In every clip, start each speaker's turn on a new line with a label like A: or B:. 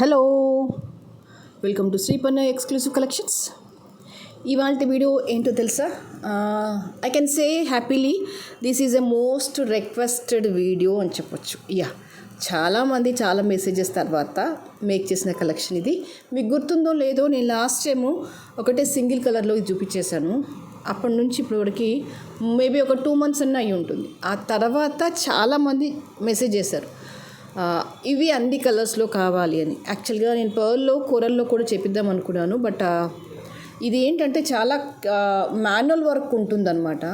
A: Hello, welcome to Sripanna exclusive collections. ఇవాళ video ఏంటో తెలుసా? I can say happily this is a most requested video అని చెప్పొచ్చు. చాలామంది చాలా మెసేజెస్ తర్వాత మేక్ చేసిన కలెక్షన్ ఇది. మీకు గుర్తుందో లేదో, నేను లాస్ట్ టైము ఒకటే సింగిల్ కలర్లో ఇది చూపించేశాను. అప్పటి నుంచి ఇప్పటివరకు మేబీ ఒక 2 months అన్న అయి ఉంటుంది. ఆ తర్వాత చాలామంది మెసేజ్ చేశారు ఇవి అన్ని కలర్స్లో కావాలి అని. యాక్చువల్గా నేను పర్ల్లో కోరల్లో కూడా చేపిద్దాం అనుకున్నాను, బట్ ఇది ఏంటంటే చాలా మాన్యువల్ వర్క్ ఉంటుందన్నమాట.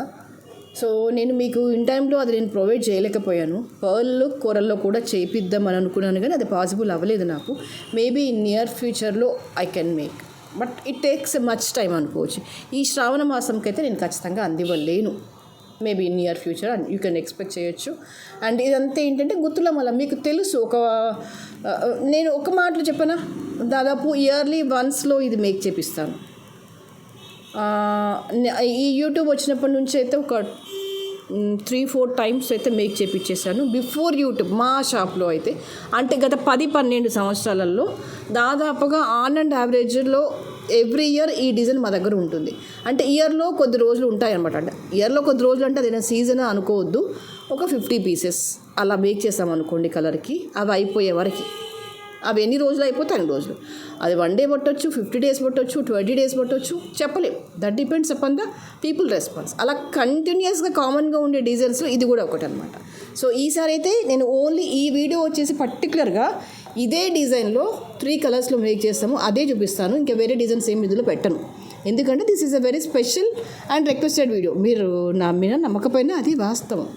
A: సో నేను మీకు ఇన్ టైంలో అది నేను ప్రొవైడ్ చేయలేకపోయాను. పర్ల్లో కోరల్లో కూడా చేపిద్దాం అని అనుకున్నాను, కానీ అది పాసిబుల్ అవ్వలేదు నాకు. మేబీ ఇన్ నియర్ ఫ్యూచర్లో I can make, but it takes much time అనుకోవచ్చు. ఈ శ్రావణ మాసంకి అయితే నేను ఖచ్చితంగా అందివ్వలేను. Maybe in near future you can expect చేయొచ్చు. అండ్ ఇదంతా ఏంటంటే గుత్తుల మళ్ళీ మీకు తెలుసు, నేను ఒక మాటలు చెప్పనా, దాదాపు ఇయర్లీ వన్స్లో ఇది మేక్ చేపిస్తాను. ఈ యూట్యూబ్ వచ్చినప్పటి నుంచి అయితే ఒక 3-4 times అయితే మేక్ చేపించేసాను. బిఫోర్ యూట్యూబ్ మా షాప్లో అయితే, అంటే గత 10-12 సంవత్సరాలలో దాదాపుగా ఆన్ అండ్ యావరేజ్లో ఎవ్రీ ఇయర్ ఈ డిజైన్ మా దగ్గర ఉంటుంది. అంటే ఇయర్లో కొద్ది రోజులు ఉంటాయన్నమాట. అంటే ఇయర్లో కొద్ది రోజులు అంటే అదేనా సీజన్ అనుకోవద్దు. ఒక 50 pieces అలా మేక్ చేసామనుకోండి కలర్కి, అవి అయిపోయే వరకు. అవి ఎన్ని రోజులు అయిపోతే అన్ని రోజులు. అది 1 day పట్టొచ్చు, 50 days పట్టొచ్చు, 20 days పట్టొచ్చు, చెప్పలేం. That depends upon the people response. అలా కంటిన్యూస్గా కామన్గా ఉండే డిజైన్స్లో ఇది కూడా ఒకటి అనమాట. సో ఈసారి అయితే నేను ఓన్లీ ఈ వీడియో వచ్చేసి పర్టికులర్గా ఇదే డిజైన్లో 3 colorsలో మేక్ చేస్తాము, అదే చూపిస్తాను. ఇంకా వేరే డిజైన్స్ ఏమి ఇందులో పెట్టను, ఎందుకంటే this is a very special and requested video. మీరు నా మీద నమ్మకపోయినా అది వాస్తవం.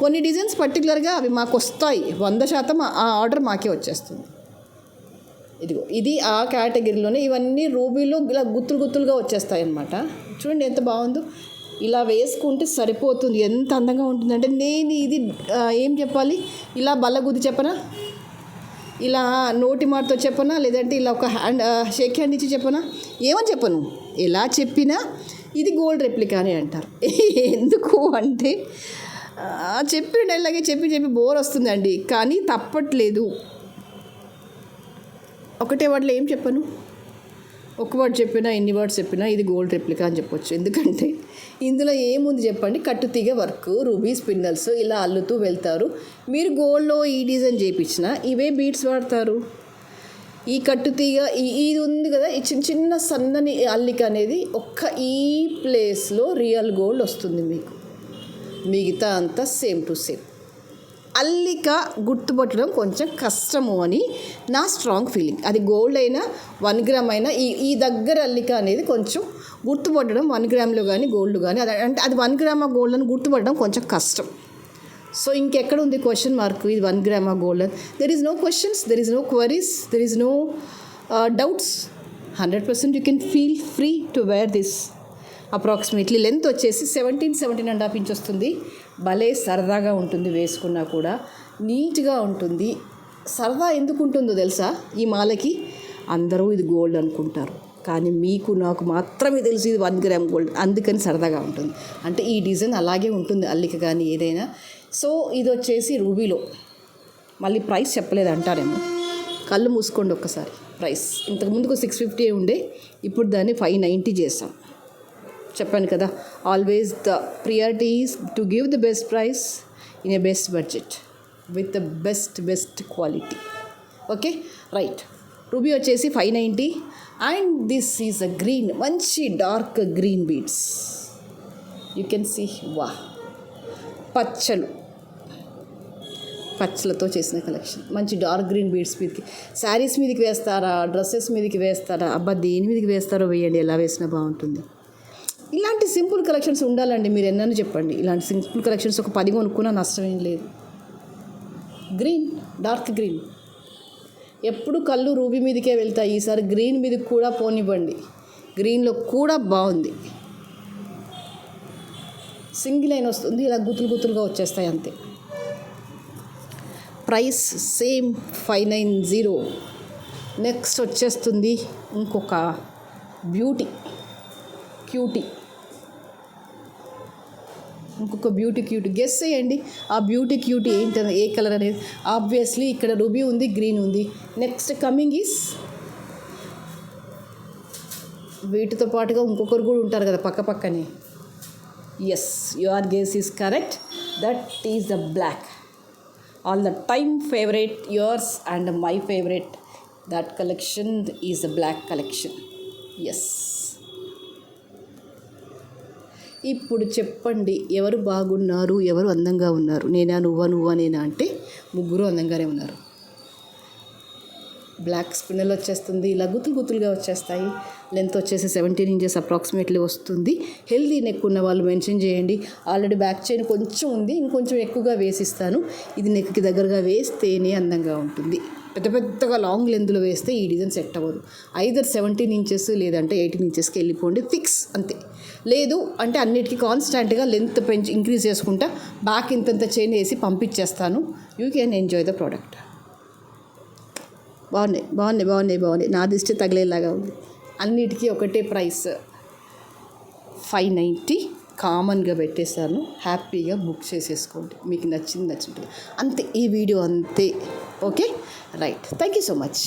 A: కొన్ని డిజైన్స్ పర్టికులర్గా అవి మాకు వస్తాయి, 100% ఆ ఆర్డర్ మాకే వచ్చేస్తుంది. ఇదిగో ఇది ఆ కేటగిరీలోనే. ఇవన్నీ రూబీలో ఇలా గుత్తులుగా వచ్చేస్తాయి అన్నమాట. చూడండి ఎంత బాగుందో. ఇలా వేసుకుంటే సరిపోతుంది, ఎంత అందంగా ఉంటుందంటే. నేను ఇది ఏం చెప్పాలి, ఇలా బల్లగుద్ది చెప్పనా, ఇలా నోటి మాటతో చెప్పనా, లేదంటే ఇలా ఒక షేక్ హ్యాండ్ ఇచ్చి చెప్పనా, ఏమని చెప్పను. ఎలా చెప్పినా ఇది గోల్డ్ రెప్లికా అని అంటారు. ఎందుకు అంటే చెప్పిన ఇలాగే చెప్పి బోర్ వస్తుందండి, కానీ తప్పట్లేదు. ఒకటే వర్డ్లో ఏం చెప్పను, ఒక వర్డ్ చెప్పినా, ఎన్ని వర్డ్స్ చెప్పినా ఇది గోల్డ్ రెప్లికా అని చెప్పొచ్చు. ఎందుకంటే ఇందులో ఏముంది చెప్పండి, కట్టుతీగ వర్క్, రూబీ స్పిన్నల్స్ ఇలా అల్లుతూ వెళ్తారు. మీరు గోల్డ్లో ఈ డిజైన్ చేయించినా ఇవే బీడ్స్ వాడతారు. ఈ కట్టుతీగ ఇది ఉంది కదా, ఈ చిన్న సన్నని అల్లిక అనేది ఒక్క ఈ ప్లేస్లో రియల్ గోల్డ్ వస్తుంది మీకు. మిగతా అంతా సేమ్ టు సేమ్. అల్లిక గుర్తుపట్టడం కొంచెం కష్టము అని నా స్ట్రాంగ్ ఫీలింగ్. అది గోల్డ్ అయినా 1 gram అయినా ఈ దగ్గర అల్లిక అనేది కొంచెం గుర్తుపట్టడం 1 gramలో కానీ గోల్డ్ కానీ, అంటే అది 1 gram గోల్డ్ అని గుర్తుపట్టడం కొంచెం కష్టం. సో ఇంకెక్కడ ఉంది క్వశ్చన్ మార్క్, ఇది 1 gram గోల్డ్ అని. There is no questions, there is no queries, there is no doubts. 100% you can feel free to wear this. Approximately length వచ్చేసి 17.5 inch వస్తుంది. భలే సరదాగా ఉంటుంది, వేసుకున్నా కూడా నీట్గా ఉంటుంది. సరదా ఎందుకు ఉంటుందో తెలుసా, ఈ మాలకి అందరూ ఇది గోల్డ్ అనుకుంటారు, కానీ మీకు నాకు మాత్రమే తెలుసు ఇది 1 gram గోల్డ్, అందుకని సరదాగా ఉంటుంది. అంటే ఈ డిజైన్ అలాగే ఉంటుంది, అల్లిక కానీ ఏదైనా. సో ఇది వచ్చేసి రూబీలో. మళ్ళీ ప్రైస్ చెప్పలేదు అంటారేమో, కళ్ళు మూసుకోండి ఒక్కసారి. ప్రైస్ ఇంతకుముందుకు 650 ఉండే, ఇప్పుడు దాన్ని 590 చేసాం. చెప్పాను కదా, always the priority is to give the best price in a best budget with the best quality. Okay right. Ruby వచ్చేసి 590 and this is a green, మంచి dark green beads. You can see, వా పచ్చలతో చేసిన collection. మంచి dark green beads మీదకి, శారీస్ మీదకి వేస్తారా, dresses మీదకి వేస్తారా, అబ్బా దేని మీదకి వేస్తారో వేయండి, ఎలా వేసినా బాగుంటుంది. ఇలాంటి సింపుల్ కలెక్షన్స్ ఉండాలండి. మీరు ఎన్నని చెప్పండి, ఇలాంటి సింపుల్ కలెక్షన్స్ ఒక 10 కొనుక్కున్నా నష్టం ఏం లేదు. గ్రీన్, డార్క్ గ్రీన్ ఎప్పుడు కళ్ళు రూబీ మీదకే వెళ్తాయి. ఈసారి గ్రీన్ మీదకి కూడా పోనివ్వండి, గ్రీన్లో కూడా బాగుంది. సింగిల్ లైన్ వస్తుంది, ఇలా గుత్తులుగా వచ్చేస్తాయి అంతే. Price same 590. నెక్స్ట్ వచ్చేస్తుంది ఇంకొక క్యూటీ ఇంకొక బ్యూటీ క్యూట్ గెస్ చేయండి. ఆ బ్యూటీ క్యూట్ ఏంటది, ఏ కలర్ అనేది. ఆబ్వియస్లీ ఇక్కడ రూబీ ఉంది, గ్రీన్ ఉంది. నెక్స్ట్ కమింగ్ ఈస్ వీటితో పాటుగా ఇంకొకరు కూడా ఉంటారు కదా పక్క పక్కనే. Yes, your guess is correct. That is the black. All the time favourite yours and my favourite. That collection is the black collection. Yes. ఇప్పుడు చెప్పండి, ఎవరు బాగున్నారు, ఎవరు అందంగా ఉన్నారు? నేనా, నువ్వా నేనా అంటే ముగ్గురు అందంగానే ఉన్నారు. బ్లాక్ స్పిన్నల్ వచ్చేస్తుంది, ఇలా గుతులుగా వచ్చేస్తాయి. లెంత్ వచ్చేసి 17 ఇంచెస్ అప్రాక్సిమేట్లీ వస్తుంది. హెల్దీ నెక్ ఉన్న వాళ్ళు మెన్షన్ చేయండి. ఆల్రెడీ బ్యాక్ చైన్ కొంచెం ఉంది, ఇంకొంచెం ఎక్కువగా వేసిస్తాను. ఇది నెక్కి దగ్గరగా వేస్తేనే అందంగా ఉంటుంది. పెద్దగా లాంగ్ లెంత్లో వేస్తే ఈ డిజైన్ సెట్ అవ్వదు. ఐదర్ 17 ఇంచెస్ లేదంటే 18 ఇంచెస్కి వెళ్ళిపోండి, ఫిక్స్ అంతే. లేదు అంటే అన్నిటికీ కాన్స్టాంట్గా లెంత్ ఇంక్రీజ్ చేసుకుంటా బ్యాక్ ఇంతంత చైన్ వేసి పంపించేస్తాను. You can enjoy the product. బాగున్నాయి. నా దిష్టి తగిలేలాగా ఉంది. అన్నిటికీ ఒకటే ప్రైస్ 590 కామన్గా పెట్టేశాను. హ్యాపీగా బుక్ చేసేసుకోండి. మీకు నచ్చింది అంతే. ఈ వీడియో అంతే. Okay, right. Thank you so much.